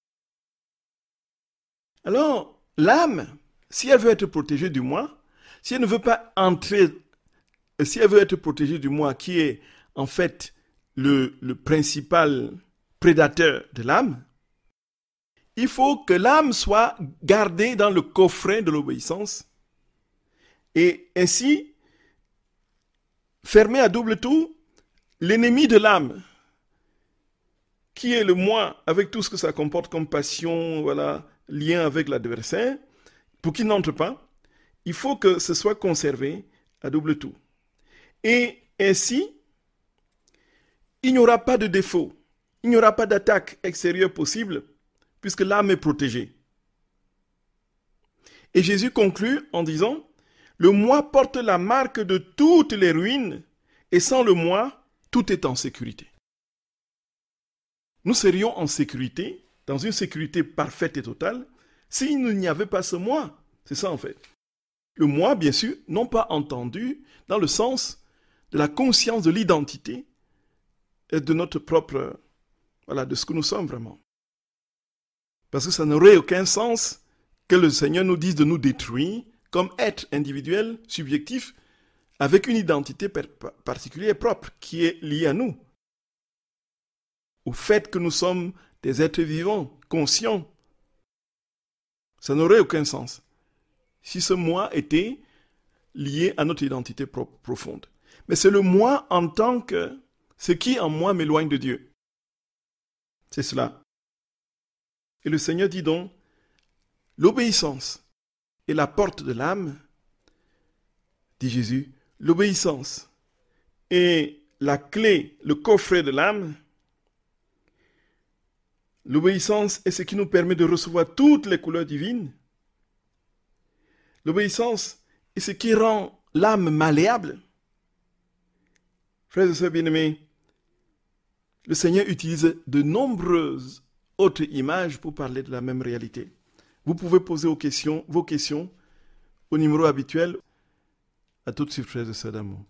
Alors, l'âme, si elle veut être protégée du moi, si elle ne veut pas entrer, si elle veut être protégée du moi, qui est en fait le principal prédateur de l'âme, il faut que l'âme soit gardée dans le coffret de l'obéissance et ainsi, fermée à double tour, l'ennemi de l'âme, qui est le moi, avec tout ce que ça comporte comme passion, voilà, lien avec l'adversaire, pour qu'il n'entre pas, il faut que ce soit conservé à double tour. Et ainsi, il n'y aura pas de défaut, il n'y aura pas d'attaque extérieure possible, puisque l'âme est protégée. Et Jésus conclut en disant, « Le moi porte la marque de toutes les ruines, et sans le moi, tout est en sécurité. » Nous serions en sécurité, dans une sécurité parfaite et totale, s'il n'y avait pas ce moi. C'est ça en fait. Le moi, bien sûr, non pas entendu dans le sens de la conscience de l'identité et de notre propre, voilà, de ce que nous sommes vraiment. Parce que ça n'aurait aucun sens que le Seigneur nous dise de nous détruire comme être individuel, subjectif, avec une identité particulière et propre qui est liée à nous, au fait que nous sommes des êtres vivants, conscients. Ça n'aurait aucun sens si ce moi était lié à notre identité profonde. Mais c'est le moi en tant que ce qui en moi m'éloigne de Dieu. C'est cela. Et le Seigneur dit donc, l'obéissance est la porte de l'âme, dit Jésus. L'obéissance est la clé, le coffret de l'âme. L'obéissance est ce qui nous permet de recevoir toutes les couleurs divines. L'obéissance est ce qui rend l'âme malléable. Frères et sœurs bien-aimés, le Seigneur utilise de nombreuses autres images pour parler de la même réalité. Vous pouvez poser vos questions au numéro habituel. À tout de suite, frères et sœurs d'amour.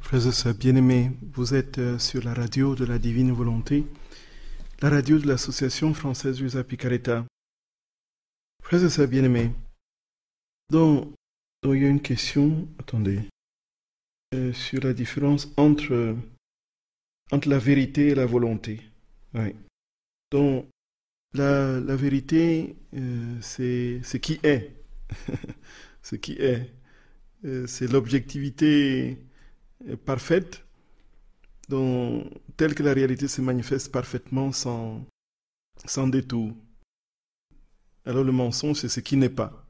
Frères et sœurs bien-aimés, vous êtes sur la radio de la Divine Volonté, la radio de l'Association française Luisa Picaretta. Frères et sœurs bien-aimés, donc il y a une question, sur la différence entre la vérité et la volonté. Ouais. Donc, la vérité, c'est ce qui est. Ce qui est. C'est l'objectivité parfaite, telle que la réalité se manifeste parfaitement sans détour. Alors le mensonge, c'est ce qui n'est pas.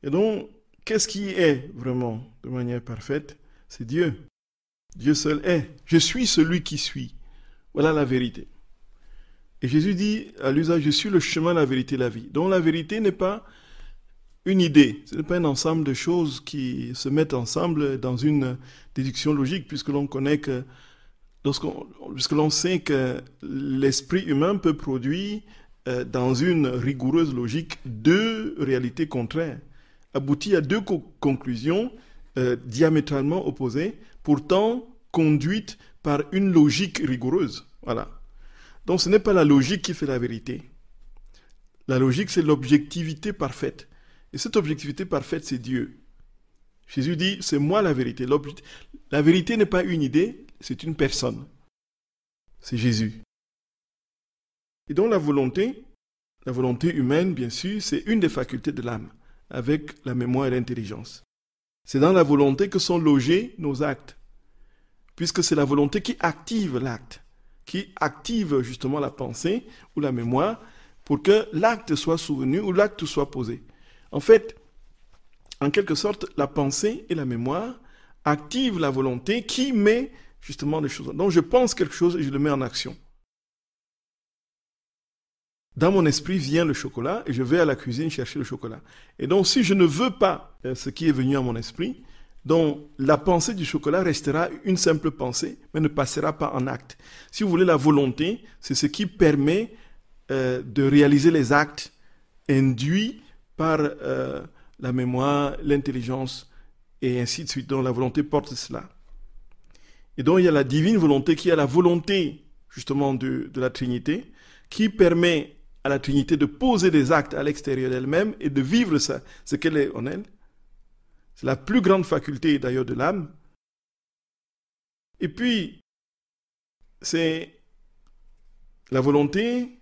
Et donc, qu'est-ce qui est vraiment de manière parfaite? C'est Dieu. Dieu seul est. Je suis celui qui suis. Voilà la vérité. Et Jésus dit à l'usage, je suis le chemin, la vérité, la vie. Donc la vérité n'est pas une idée, ce n'est pas un ensemble de choses qui se mettent ensemble dans une déduction logique, puisque l'on connaît que, puisque l'on sait que l'esprit humain peut produire dans une rigoureuse logique deux réalités contraires, aboutir à deux conclusions diamétralement opposées, pourtant conduites par une logique rigoureuse. Voilà. Donc ce n'est pas la logique qui fait la vérité. La logique, c'est l'objectivité parfaite. Et cette objectivité parfaite, c'est Dieu. Jésus dit, c'est moi la vérité. La vérité n'est pas une idée, c'est une personne. C'est Jésus. Et donc la volonté humaine, bien sûr, c'est une des facultés de l'âme, avec la mémoire et l'intelligence. C'est dans la volonté que sont logés nos actes, puisque c'est la volonté qui active l'acte, qui active justement la pensée ou la mémoire pour que l'acte soit souvenu ou l'acte soit posé. En fait, en quelque sorte, la pensée et la mémoire activent la volonté qui met justement les choses. Donc je pense quelque chose et je le mets en action. dans mon esprit vient le chocolat et je vais à la cuisine chercher le chocolat. Et donc, si je ne veux pas ce qui est venu à mon esprit, donc la pensée du chocolat restera une simple pensée, mais ne passera pas en acte. Si vous voulez, la volonté, c'est ce qui permet de réaliser les actes induits par la mémoire, l'intelligence, et ainsi de suite. Donc la volonté porte cela. Et donc il y a la divine volonté qui est la volonté justement de la Trinité, qui permet à la Trinité de poser des actes à l'extérieur d'elle-même et de vivre ça, ce qu'elle est en elle. C'est la plus grande faculté d'ailleurs de l'âme. Et puis, c'est la volonté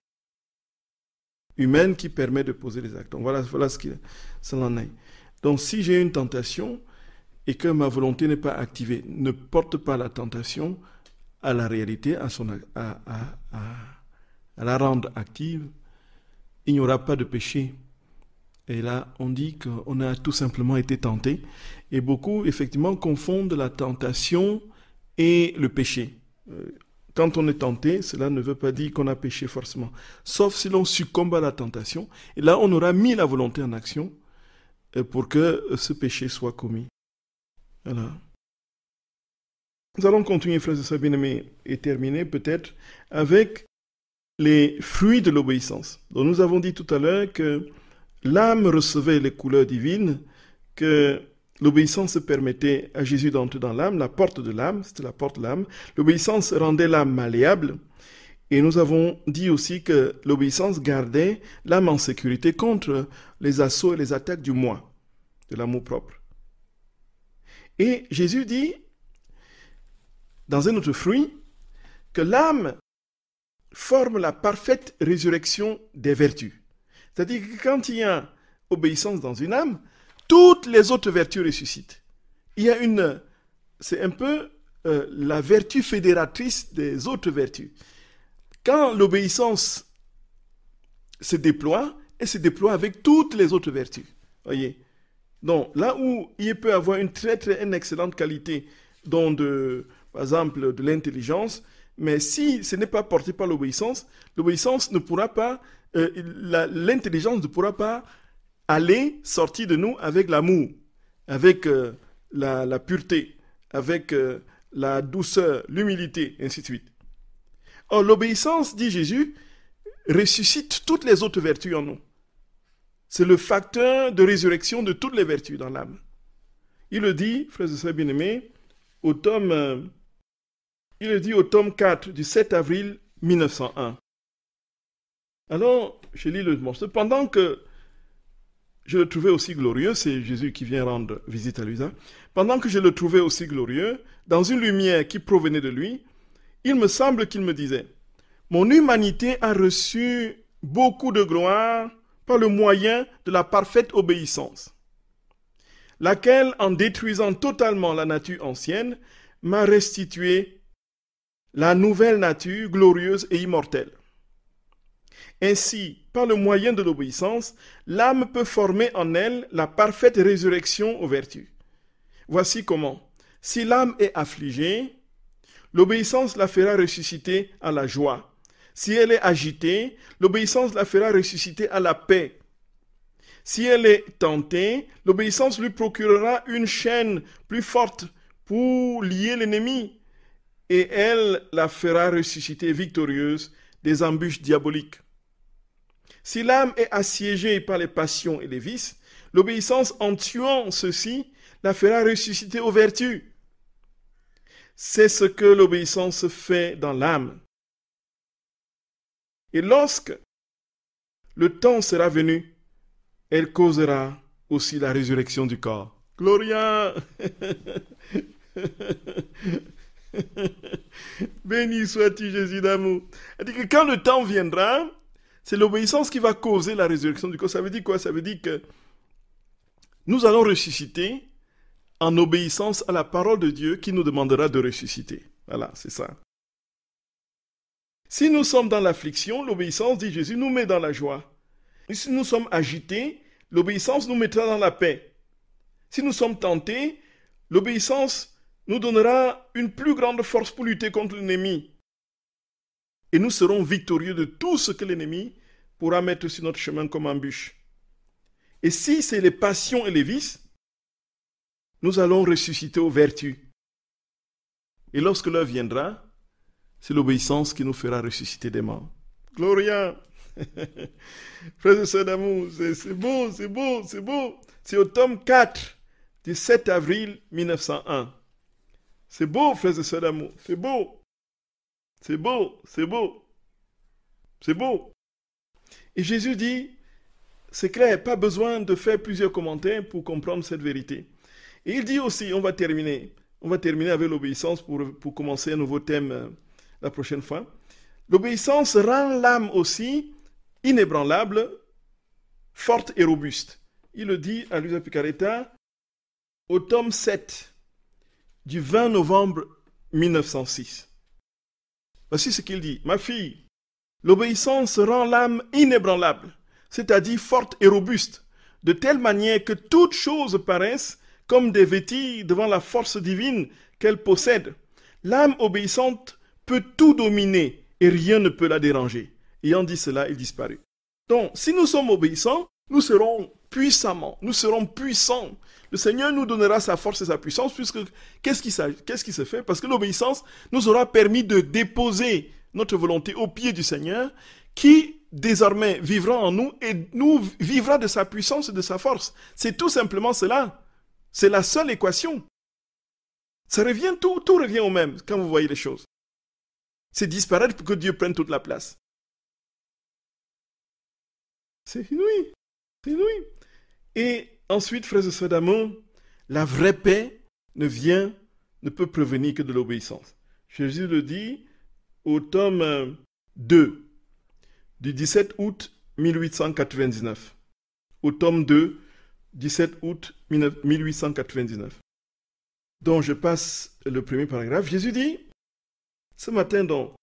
humaine qui permet de poser les actes. Donc voilà ce qu'il en est. Donc si j'ai une tentation et que ma volonté n'est pas activée, ne porte pas la tentation à la réalité, à la rendre active, il n'y aura pas de péché. Et là, on dit qu'on a tout simplement été tenté. Et beaucoup, effectivement, confondent la tentation et le péché. Quand on est tenté, cela ne veut pas dire qu'on a péché forcément. Sauf si l'on succombe à la tentation. Et là, on aura mis la volonté en action pour que ce péché soit commis. Voilà. Nous allons continuer, frères et sœurs bien-aimés, et terminer peut-être avec les fruits de l'obéissance. Donc nous avons dit tout à l'heure que l'âme recevait les couleurs divines, que l'obéissance permettait à Jésus d'entrer dans l'âme, la porte de l'âme, c'était la porte de l'âme. L'obéissance rendait l'âme malléable. Et nous avons dit aussi que l'obéissance gardait l'âme en sécurité contre les assauts et les attaques du moi, de l'amour-propre. Et Jésus dit, dans un autre fruit, que l'âme forme la parfaite résurrection des vertus. C'est-à-dire que quand il y a obéissance dans une âme, toutes les autres vertus ressuscitent. C'est un peu la vertu fédératrice des autres vertus. Quand l'obéissance se déploie, elle se déploie avec toutes les autres vertus. Voyez. Donc, là où il peut avoir une excellente qualité, par exemple, de l'intelligence, mais si ce n'est pas porté par l'obéissance ne pourra pas, l'intelligence ne pourra pas sortir de nous avec l'amour, avec la pureté, avec la douceur, l'humilité, ainsi de suite. Or, l'obéissance, dit Jésus, ressuscite toutes les autres vertus en nous. C'est le facteur de résurrection de toutes les vertus dans l'âme. Il le dit, frères et sœurs bien-aimés, au tome 4 du 7 avril 1901. Alors, je lis le morceau. Pendant que je le trouvais aussi glorieux, c'est Jésus qui vient rendre visite à Luisa, pendant que je le trouvais aussi glorieux, dans une lumière qui provenait de lui, il me semble qu'il me disait, « Mon humanité a reçu beaucoup de gloire par le moyen de la parfaite obéissance, laquelle, en détruisant totalement la nature ancienne, m'a restitué la nouvelle nature glorieuse et immortelle. Ainsi, par le moyen de l'obéissance, l'âme peut former en elle la parfaite résurrection aux vertus. Voici comment. Si l'âme est affligée, l'obéissance la fera ressusciter à la joie. Si elle est agitée, l'obéissance la fera ressusciter à la paix. Si elle est tentée, l'obéissance lui procurera une chaîne plus forte pour lier l'ennemi, et elle la fera ressusciter victorieuse des embûches diaboliques. Si l'âme est assiégée par les passions et les vices, l'obéissance en tuant ceux-ci la fera ressusciter aux vertus. C'est ce que l'obéissance fait dans l'âme. Et lorsque le temps sera venu, elle causera aussi la résurrection du corps. Gloria! Béni sois-tu, Jésus d'amour. Elle dit que quand le temps viendra, c'est l'obéissance qui va causer la résurrection du corps. Ça veut dire quoi? Ça veut dire que nous allons ressusciter en obéissance à la parole de Dieu qui nous demandera de ressusciter. Voilà, c'est ça. Si nous sommes dans l'affliction, l'obéissance, dit Jésus, nous met dans la joie. Et si nous sommes agités, l'obéissance nous mettra dans la paix. Si nous sommes tentés, l'obéissance nous donnera une plus grande force pour lutter contre l'ennemi. Et nous serons victorieux de tout ce que l'ennemi pourra mettre sur notre chemin comme embûche. Et si c'est les passions et les vices, nous allons ressusciter aux vertus. Et lorsque l'heure viendra, c'est l'obéissance qui nous fera ressusciter des morts. Gloria! Frères et sœurs d'amour, c'est beau, c'est beau, c'est beau. C'est au tome 4 du 7 avril 1901. C'est beau, frères et sœurs d'amour, c'est beau. C'est beau, c'est beau. C'est beau. Et Jésus dit, c'est clair, pas besoin de faire plusieurs commentaires pour comprendre cette vérité. Et il dit aussi, on va terminer avec l'obéissance pour commencer un nouveau thème la prochaine fois. L'obéissance rend l'âme aussi inébranlable, forte et robuste. Il le dit à Luisa Picaretta au tome 7 du 20 novembre 1906. Voici ce qu'il dit. Ma fille, l'obéissance rend l'âme inébranlable, c'est-à-dire forte et robuste, de telle manière que toutes choses paraissent comme des vêtis devant la force divine qu'elle possède. L'âme obéissante peut tout dominer et rien ne peut la déranger. Ayant dit cela, il disparut. Donc, si nous sommes obéissants, nous serons puissants. Le Seigneur nous donnera sa force et sa puissance, puisque qu'est-ce qui se fait? Parce que l'obéissance nous aura permis de déposer notre volonté au pied du Seigneur, qui désormais vivra en nous et nous vivra de sa puissance et de sa force. C'est tout simplement cela. C'est la seule équation. Ça revient, tout revient au même quand vous voyez les choses. C'est disparaître pour que Dieu prenne toute la place. C'est inouï. C'est inouï. Et ensuite, frères et sœurs d'amour, la vraie paix ne peut provenir que de l'obéissance. Jésus le dit au tome 2 du 17 août 1899. Au tome 2, 17 août 1899. Donc je passe le premier paragraphe. Jésus dit, ce matin donc,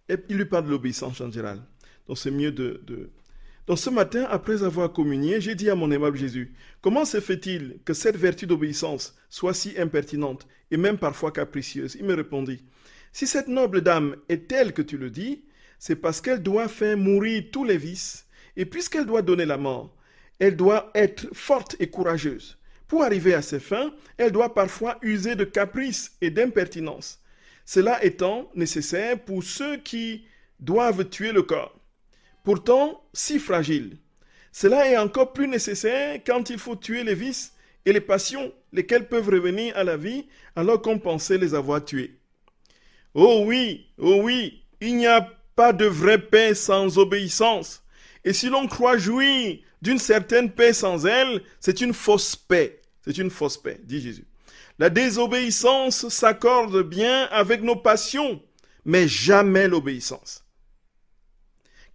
et il lui parle de l'obéissance en général. Donc c'est mieux Donc ce matin, après avoir communié, j'ai dit à mon aimable Jésus, comment se fait-il que cette vertu d'obéissance soit si impertinente et même parfois capricieuse? Il me répondit, si cette noble dame est telle que tu le dis, c'est parce qu'elle doit faire mourir tous les vices, et puisqu'elle doit donner la mort, elle doit être forte et courageuse. Pour arriver à ses fins, elle doit parfois user de caprices et d'impertinence, cela étant nécessaire pour ceux qui doivent tuer le corps. Pourtant, si fragile. Cela est encore plus nécessaire quand il faut tuer les vices et les passions, lesquels peuvent revenir à la vie alors qu'on pensait les avoir tués. Oh oui, il n'y a pas de vraie paix sans obéissance. Et si l'on croit jouir d'une certaine paix sans elle, c'est une fausse paix. C'est une fausse paix, dit Jésus. La désobéissance s'accorde bien avec nos passions, mais jamais l'obéissance.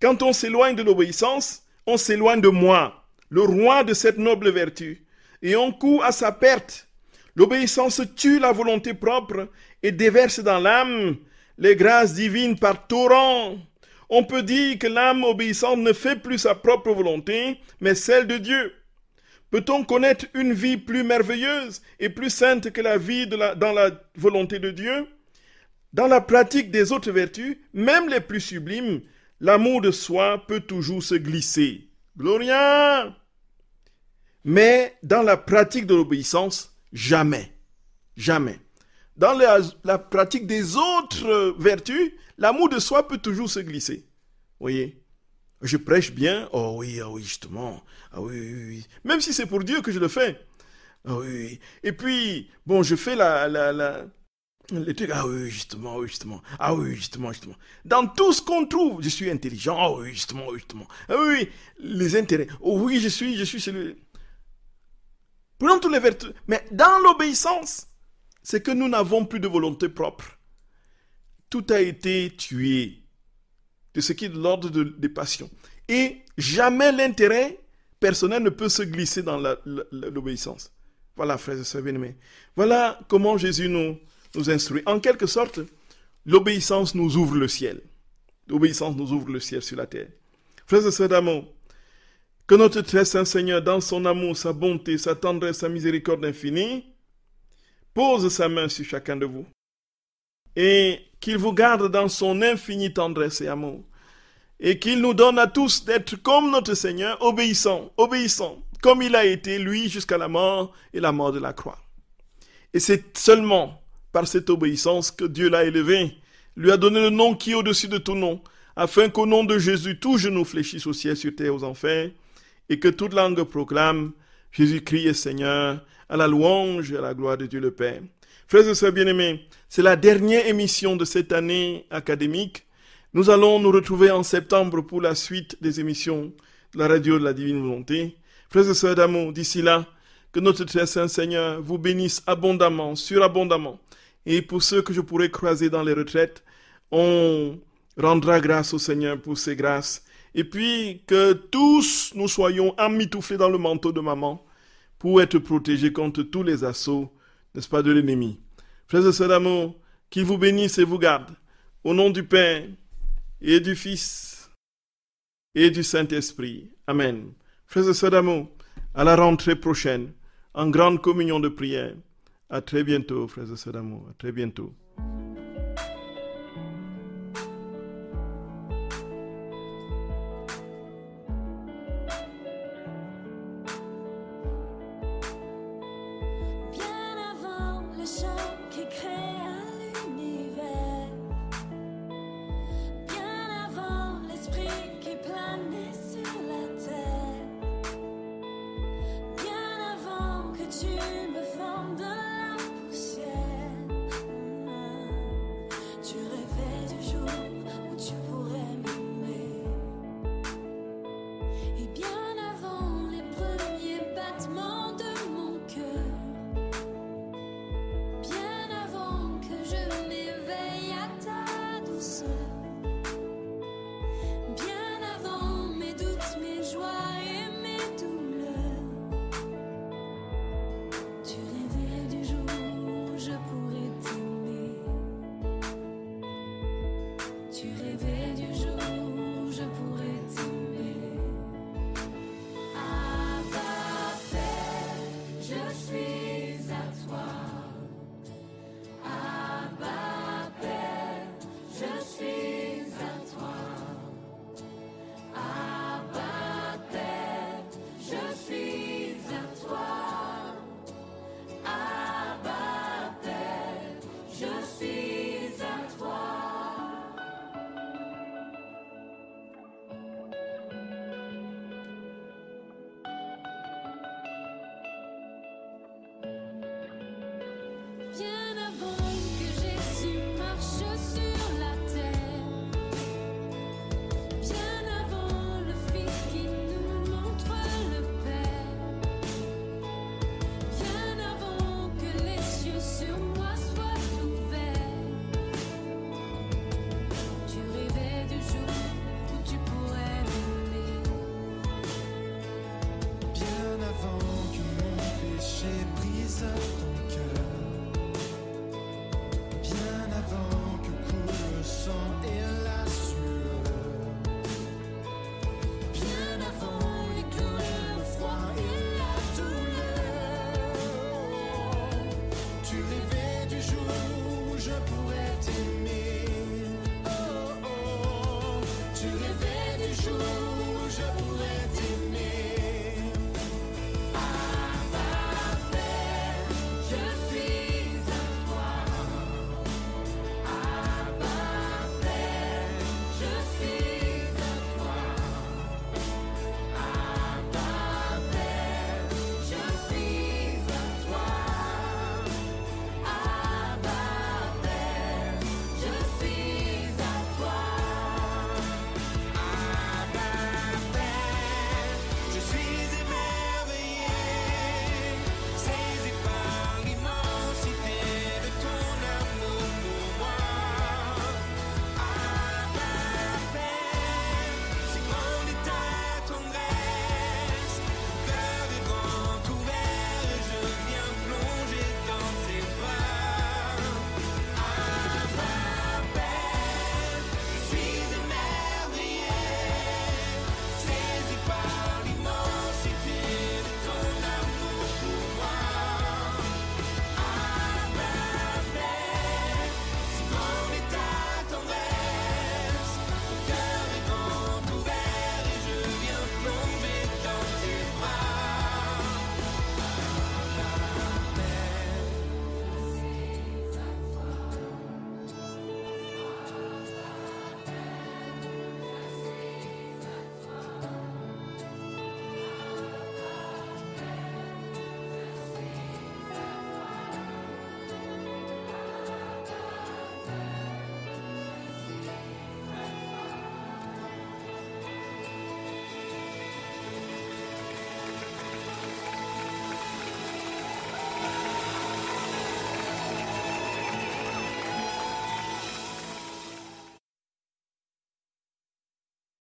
Quand on s'éloigne de l'obéissance, on s'éloigne de moi, le roi de cette noble vertu, et on court à sa perte. L'obéissance tue la volonté propre et déverse dans l'âme les grâces divines par torrent. On peut dire que l'âme obéissante ne fait plus sa propre volonté, mais celle de Dieu. Peut-on connaître une vie plus merveilleuse et plus sainte que la vie dans la volonté de Dieu? Dans la pratique des autres vertus, même les plus sublimes, l'amour de soi peut toujours se glisser. Gloria! Mais dans la pratique de l'obéissance, jamais. Jamais. Dans la pratique des autres vertus, l'amour de soi peut toujours se glisser. Voyez? Je prêche bien. Oh oui, justement. Ah oui. Même si c'est pour Dieu que je le fais. Ah oui. Et puis, bon, je fais les trucs. Ah oui, justement. Ah oui, justement. Dans tout ce qu'on trouve, je suis intelligent. Ah oui, justement. Ah oui, les intérêts. Oh oui, je suis celui. Prenons tous les vertus. Mais dans l'obéissance, c'est que nous n'avons plus de volonté propre. Tout a été tué de ce qui est de l'ordre des passions. Et jamais l'intérêt personnel ne peut se glisser dans l'obéissance. Voilà, frères et sœurs bien-aimés. Voilà comment Jésus nous instruit. En quelque sorte, l'obéissance nous ouvre le ciel. L'obéissance nous ouvre le ciel sur la terre. Frères et sœurs d'amour, que notre très saint Seigneur, dans son amour, sa bonté, sa tendresse, sa miséricorde infinie, pose sa main sur chacun de vous et qu'il vous garde dans son infinie tendresse et amour et qu'il nous donne à tous d'être comme notre Seigneur, obéissant, comme il a été, lui, jusqu'à la mort et la mort de la croix. Et c'est seulement par cette obéissance que Dieu l'a élevé, lui a donné le nom qui est au-dessus de tout nom, afin qu'au nom de Jésus, tout genou fléchisse au ciel, sur terre, aux enfers, et que toute langue proclame Jésus-Christ est Seigneur, à la louange et à la gloire de Dieu le Père. Frères et sœurs bien-aimés, c'est la dernière émission de cette année académique. Nous allons nous retrouver en septembre pour la suite des émissions de la radio de la Divine Volonté. Frères et sœurs d'amour, d'ici là, que notre très saint Seigneur vous bénisse abondamment, surabondamment. Et pour ceux que je pourrai croiser dans les retraites, on rendra grâce au Seigneur pour ses grâces. Et puis que tous nous soyons emmitouflés dans le manteau de maman pour être protégés contre tous les assauts, n'est-ce pas, de l'ennemi. Frères et sœurs d'amour, qu'il vous bénisse et vous garde. Au nom du Père et du Fils et du Saint-Esprit. Amen. Frères et sœurs d'amour, à la rentrée prochaine, en grande communion de prière. À très bientôt, frères et sœurs d'amour. À très bientôt. Tu rêvais du jour où je pourrais